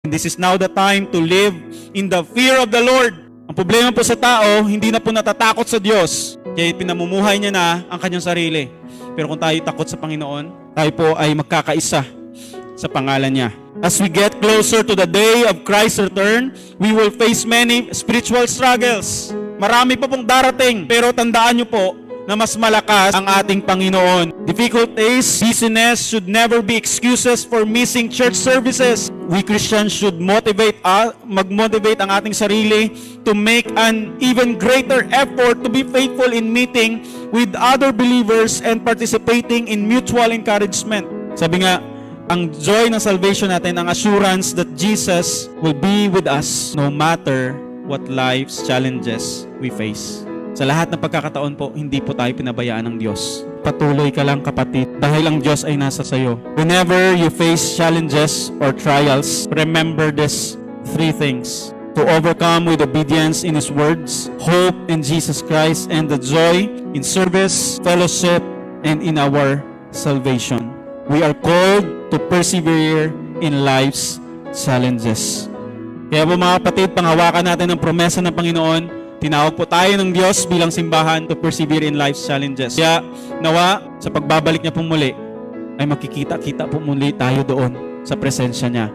This is now the time to live in the fear of the Lord. Ang problema po sa tao, hindi na po natatakot sa Diyos. Kaya pinamumuhay niya na ang kanyang sarili. Pero kung tayo takot sa Panginoon, tayo po ay magkakaisa sa pangalan niya. As we get closer to the day of Christ's return, we will face many spiritual struggles. Marami pa pong darating, pero tandaan niyo po na mas malakas ang ating Panginoon. Difficulties, busyness should never be excuses for missing church services. We Christians should mag-motivate ang ating sarili to make an even greater effort to be faithful in meeting with other believers and participating in mutual encouragement. Sabi nga, ang joy ng salvation natin, ang assurance that Jesus will be with us no matter what life's challenges we face. Sa lahat ng pagkakataon po, hindi po tayo pinabayaan ng Diyos. Patuloy ka lang kapatid, dahil ang Diyos ay nasa sayo. Whenever you face challenges or trials, remember this 3 things. To overcome with obedience in His words, hope in Jesus Christ, and the joy in service, fellowship, and in our salvation. We are called to persevere in life's challenges. Kaya po mga kapatid, panghawakan natin ang promesa ng Panginoon. Tinawag po tayo ng Diyos bilang simbahan to persevere in life's challenges. Kaya nawa, sa pagbabalik niya po muli, ay makikita-kita po muli tayo doon sa presensya niya.